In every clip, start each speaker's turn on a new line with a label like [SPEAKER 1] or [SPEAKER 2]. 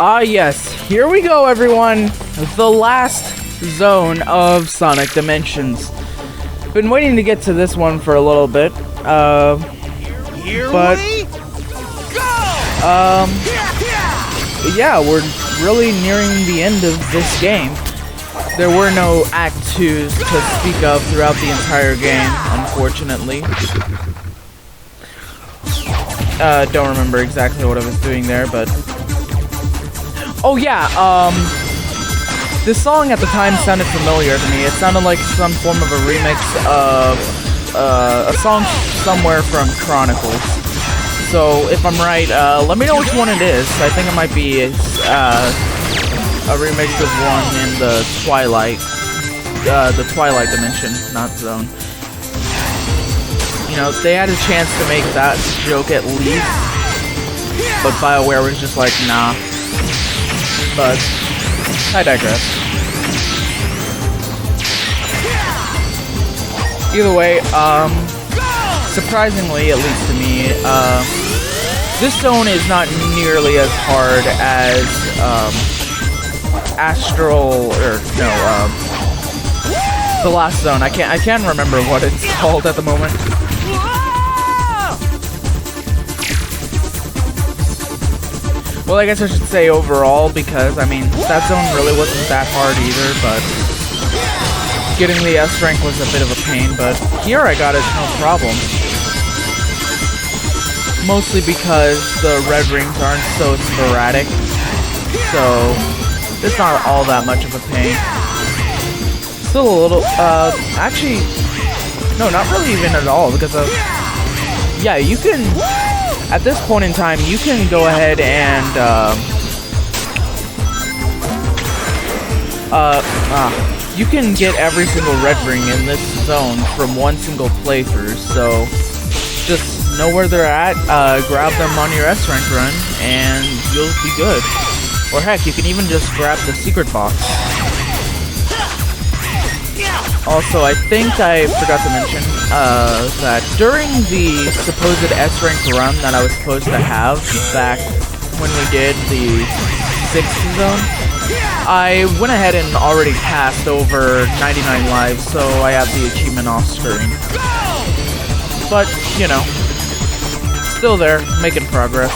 [SPEAKER 1] Ah yes, here we go everyone! The last zone of Sonic Dimensions. Been waiting to get to this one for a little bit, yeah, we're really nearing the end of this game. There were no Act 2s to speak of throughout the entire game, unfortunately. Don't remember exactly what I was doing there, but... Oh yeah, this song at the time sounded familiar to me. It sounded like some form of a remix of a song somewhere from Chronicles. So if I'm right, let me know which one it is. I think it might be a remix of one in the Twilight Dimension, not Zone. You know, they had a chance to make that joke at least, but BioWare was just like, nah. But I digress. Either way, surprisingly, at least to me, this zone is not nearly as hard as the last zone. I can't remember what it's called at the moment. Well, I guess I should say overall, because, I mean, that zone really wasn't that hard either, but getting the S rank was a bit of a pain, but here I got it no problem. Mostly because the red rings aren't so sporadic, so it's not all that much of a pain. Still a little, actually, no, not really even at all, because of, yeah, you can... At this point in time, you can go ahead and, you can get every single red ring in this zone from one single playthrough, so just know where they're at, grab them on your S rank run, and you'll be good. Or heck, you can even just grab the secret box. Also, I think I forgot to mention that during the supposed S-rank run that I was supposed to have back when we did the 6th zone, I went ahead and already passed over 99 lives, so I have the achievement off screen. But, you know, still there, making progress.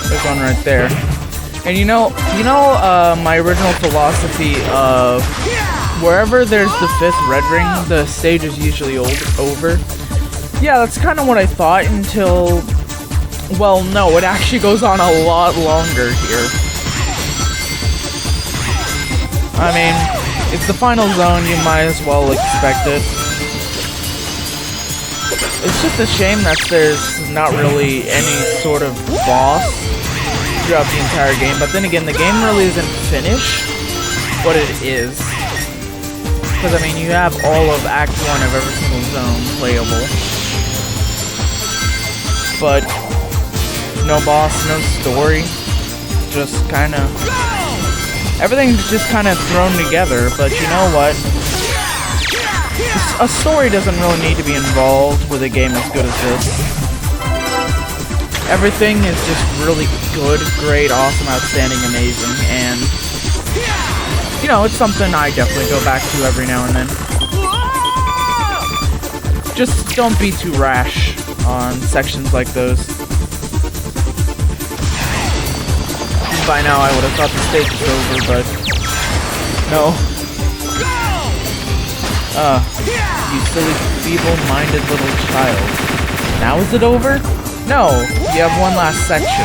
[SPEAKER 1] There's one right there. And you know, my original philosophy of wherever there's the 5th red ring, the stage is usually over. Yeah, that's kind of what I thought until, well, no, it actually goes on a lot longer here. I mean, it's the final zone, you might as well expect it. It's just a shame that there's not really any sort of boss throughout the entire game, but then again, the game really isn't finished, but it is. Because, I mean, you have all of Act 1 of every single zone playable. But, no boss, no story, just kind of... Everything's just kind of thrown together, but you know what? A story doesn't really need to be involved with a game as good as this. Everything is just really good, great, awesome, outstanding, amazing, and, you know, it's something I definitely go back to every now and then. Just don't be too rash on sections like those. By now I would have thought the stage was over, but no. You silly, feeble-minded little child. Now is it over? No, you have one last section.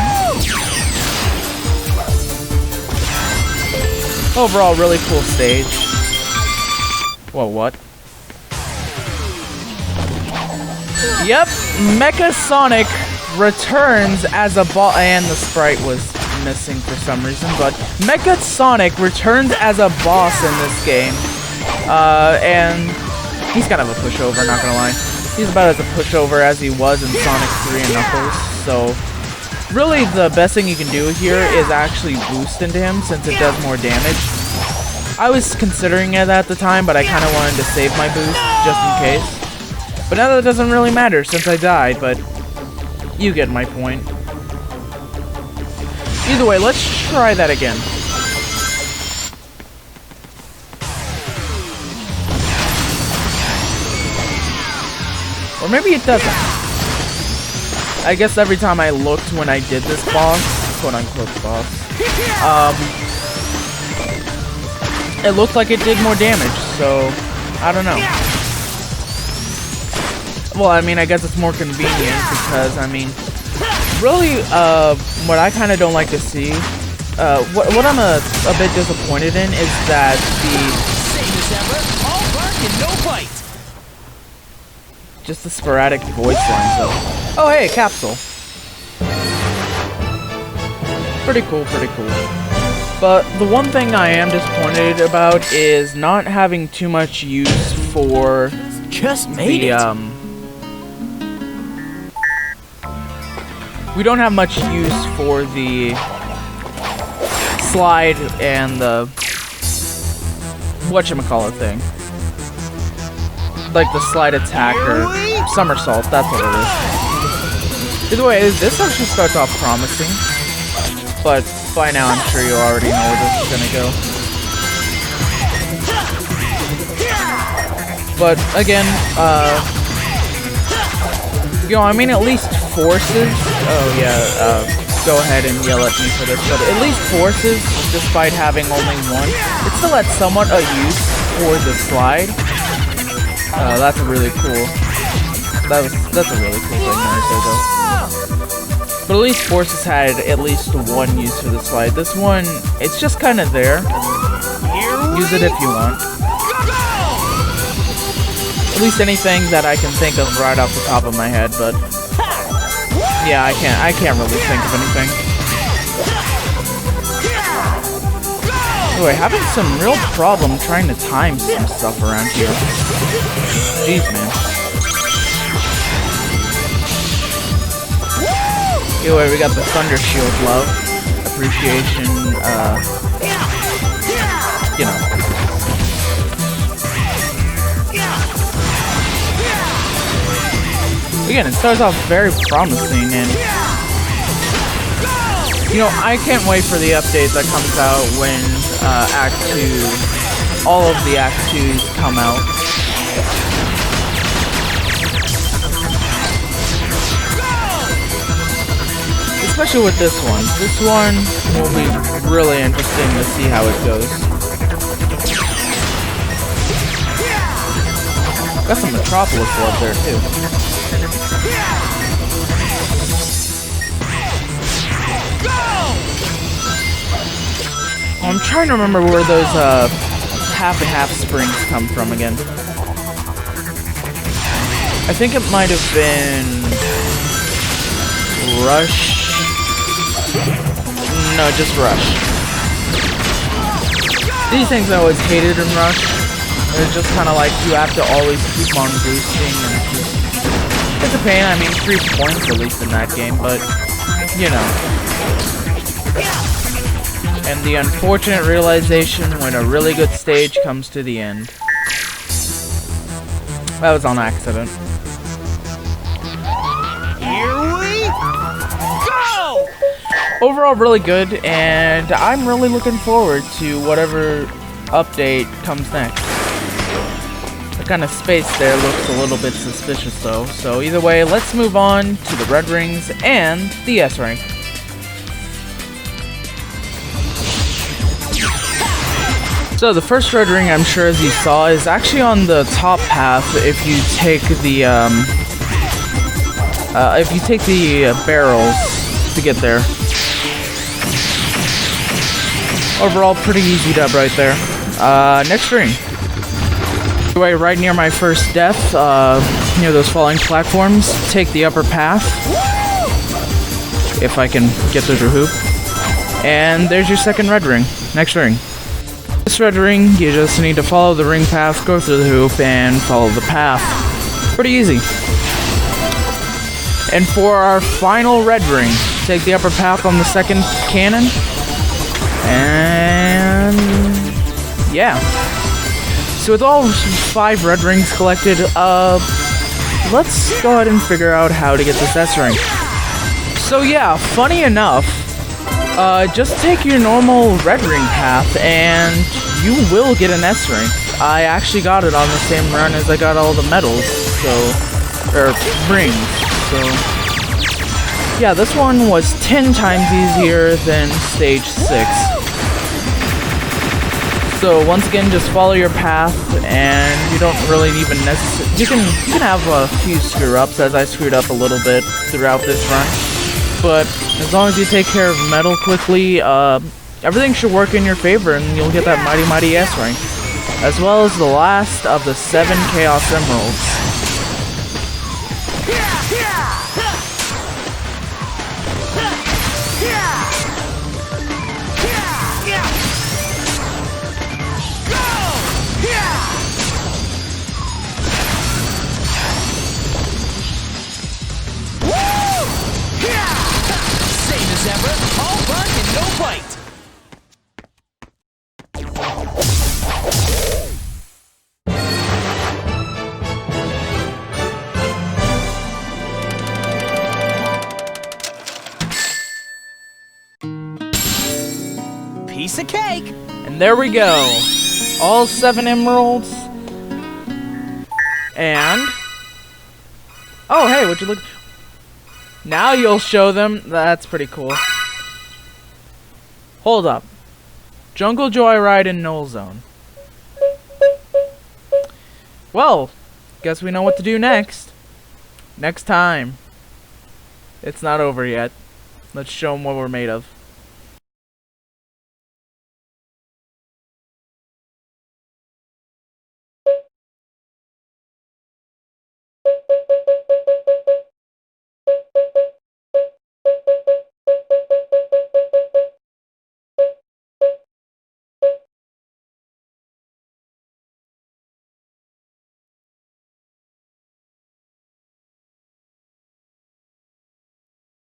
[SPEAKER 1] Overall, really cool stage. Whoa, what? Yep, Mecha Sonic returns as a boss, and the sprite was missing for some reason, but Mecha Sonic returns as a boss in this game. And he's kind of a pushover, not gonna lie. He's about as a pushover as he was in Sonic 3 and Knuckles, so really the best thing you can do here is actually boost into him since it does more damage. I was considering it at the time, but I kind of wanted to save my boost just in case. But now that doesn't really matter since I died, but you get my point. Either way, let's try that again. Or maybe it doesn't. I guess every time I looked when I did this boss, quote-unquote boss, it looked like it did more damage, so I don't know. Well, I mean, I guess it's more convenient because, I mean, really, what I kind of don't like to see, what I'm a bit disappointed in is that
[SPEAKER 2] Same as ever, all bark and no bite.
[SPEAKER 1] just the sporadic voice lines though. Oh hey, capsule. Pretty cool, pretty cool. But the one thing I am disappointed about is not having too much use for
[SPEAKER 2] Just made it.
[SPEAKER 1] We don't have much use for the slide and the whatchamacallit thing. Like the slide attack or somersault, that's what it is. Either way, this actually starts off promising. But by now I'm sure you already know where this is gonna go. But again, you know, I mean, at least forces. Oh yeah, go ahead and yell at me for this, but at least forces, despite having only one, it still had somewhat a use for the slide. That's really cool. That's a really cool thing right there, though. But at least forces had at least one use for the slide. This one, it's just kind of there. Use it if you want. At least anything that I can think of right off the top of my head, but yeah, I can't really think of anything. Anyway, having some real problem trying to time some stuff around here. Jeez, man. Anyway, we got the Thunder Shield love. Appreciation, you know. Again, it starts off very promising, and you know, I can't wait for the update that comes out when Act 2, all of the Act 2s come out. Especially with this one. This one will be really interesting to see how it goes. Got some Metropolis love there too. I'm trying to remember where those half and half springs come from again. I think it might have been Rush. No, just Rush. These things I always hated in Rush. It's just kind of like you have to always keep on boosting, and it's a pain. I mean, 3 points at least in that game, but you know. And the unfortunate realization when a really good stage comes to the end. That was on accident.
[SPEAKER 2] Here we go!
[SPEAKER 1] Overall, really good, and I'm really looking forward to whatever update comes next. The kind of space there looks a little bit suspicious though, so either way, let's move on to the red rings and the S rank. So the first red ring, I'm sure as you saw, is actually on the top path if you take the barrels to get there. Overall, pretty easy dub right there. Next ring. Anyway, right near my first death, near those falling platforms, take the upper path. If I can get through the hoop. And there's your second red ring. Next ring. This red ring, you just need to follow the ring path, go through the hoop, and follow the path. Pretty easy. And for our final red ring, take the upper path on the second cannon. And yeah. So with all 5 red rings collected, let's go ahead and figure out how to get this S rank. So yeah, funny enough, just take your normal red ring path and you will get an S rank. I actually got it on the same run as I got all the medals, or rings, so yeah, this one was 10 times easier than stage 6. So once again, just follow your path, and you don't really even necessarily, you can have a few screw ups, as I screwed up a little bit throughout this run, but as long as you take care of metal quickly, everything should work in your favor, and you'll get that mighty S rank, as well as the last of the 7 Chaos Emeralds.
[SPEAKER 2] Same as ever, all bark and no bite. Piece of cake.
[SPEAKER 1] And there we go. All 7 emeralds. And oh, hey, would you look? Now you'll show them. That's pretty cool. Hold up. Jungle Joyride in Null Zone. Well, guess we know what to do next. Next time. It's not over yet. Let's show them what we're made of.